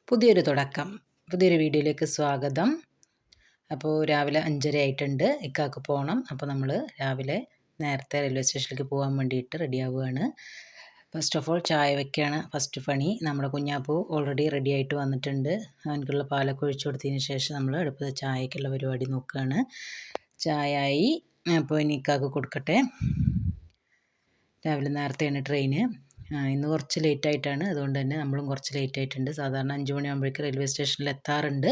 പുതിയൊരു തുടക്കം, പുതിയൊരു വീഡിയോയിലേക്ക് സ്വാഗതം. അപ്പോൾ രാവിലെ 5:30 ആയിട്ടുണ്ട്, ഇക്കാക്ക് പോകണം. അപ്പോൾ നമ്മൾ രാവിലെ നേരത്തെ റെയിൽവേ സ്റ്റേഷനിലേക്ക് പോകാൻ വേണ്ടിയിട്ട് റെഡിയാവുകയാണ്. ഫസ്റ്റ് ഓഫ് ഓൾ ചായ വയ്ക്കുകയാണ് ഫസ്റ്റ് പണി. നമ്മുടെ കുഞ്ഞാപ്പൂ ഓൾറെഡി റെഡി ആയിട്ട് വന്നിട്ടുണ്ട്. അവനക്കുള്ള പാലൊക്കെ ഒഴിച്ചു കൊടുത്തതിന് ശേഷം നമ്മൾ അടുപ്പത്ത് ചായക്കുള്ള പരിപാടി നോക്കുകയാണ്. ചായ ആയി. അപ്പോൾ ഇനി ഇക്കാക്ക് കൊടുക്കട്ടെ. രാവിലെ നേരത്തെയാണ് ട്രെയിന്. ഇന്ന് കുറച്ച് ലേറ്റായിട്ടാണ്, അതുകൊണ്ട് തന്നെ നമ്മളും കുറച്ച് ലേറ്റായിട്ടുണ്ട്. സാധാരണ 5 മണിയാകുമ്പോഴേക്ക് റെയിൽവേ സ്റ്റേഷനിൽ എത്താറുണ്ട്.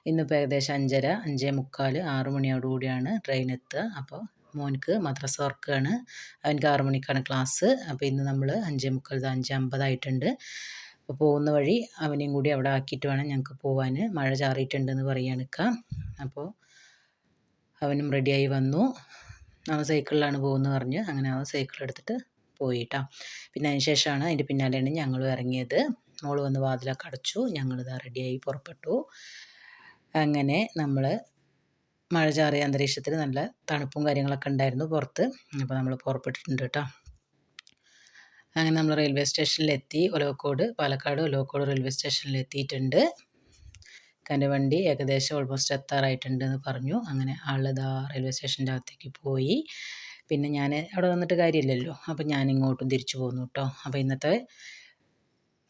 ഇന്നിപ്പോൾ ഏകദേശം 5:30, 5:45, 6 മണിയോടുകൂടിയാണ് ട്രെയിൻ എത്തുക. അപ്പോൾ മോനിക്ക് മദ്രസ വർക്കാണ്, അവനക്ക് 6 മണിക്കാണ് ക്ലാസ്. അപ്പോൾ ഇന്ന് നമ്മൾ 5:45, 5:50 ആയിട്ടുണ്ട്. അപ്പോൾ പോകുന്ന വഴി അവനെയും കൂടി അവിടെ ആക്കിയിട്ട് വേണം ഞങ്ങൾക്ക് പോകാൻ. മഴ ചാറിയിട്ടുണ്ടെന്ന് പറയുകയാണ് ഇക്ക. അപ്പോൾ അവനും റെഡിയായി വന്നു. അവൻ സൈക്കിളിലാണ് പോകുന്നത് പറഞ്ഞ് അങ്ങനെ അവൻ സൈക്കിൾ എടുത്തിട്ട് പോയിട്ടാ. പിന്നെ അതിന് ശേഷമാണ് അതിൻ്റെ പിന്നാലെയാണ് ഞങ്ങളും ഇറങ്ങിയത്. മോള് വന്ന് വാതിലൊക്കെ അടച്ചു, ഞങ്ങളിതാ റെഡിയായി പുറപ്പെട്ടു. അങ്ങനെ നമ്മൾ മഴ ചാറിയ അന്തരീക്ഷത്തിൽ നല്ല തണുപ്പും കാര്യങ്ങളൊക്കെ ഉണ്ടായിരുന്നു പുറത്ത്. അപ്പോൾ നമ്മൾ പുറപ്പെട്ടിട്ടുണ്ട് കേട്ടോ. അങ്ങനെ നമ്മൾ റെയിൽവേ സ്റ്റേഷനിലെത്തി. പാലക്കാട് ഒലവക്കോട് റെയിൽവേ സ്റ്റേഷനിൽ എത്തിയിട്ടുണ്ട്. എൻ്റെ വണ്ടി ഏകദേശം ഓൾമോസ്റ്റ് എത്താറായിട്ടുണ്ടെന്ന് പറഞ്ഞു. അങ്ങനെ ആളിതാ റെയിൽവേ സ്റ്റേഷൻ്റെ അകത്തേക്ക് പോയി. പിന്നെ ഞാൻ അവിടെ വന്നിട്ട് കാര്യമില്ലല്ലോ, അപ്പോൾ ഞാൻ ഇങ്ങോട്ടും തിരിച്ചു പോന്നു കേട്ടോ. അപ്പോൾ ഇന്നത്തെ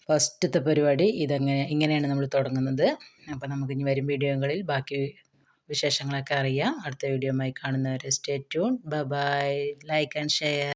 ഫസ്റ്റത്തെ പരിപാടി ഇങ്ങനെയാണ് നമ്മൾ തുടങ്ങുന്നത്. അപ്പോൾ നമുക്കിനി വരും വീഡിയോകളിൽ ബാക്കി വിശേഷങ്ങളൊക്കെ അറിയാം. അടുത്ത വീഡിയോയുമായി കാണുന്നവരെ stay tune. Bye bye. Like and share.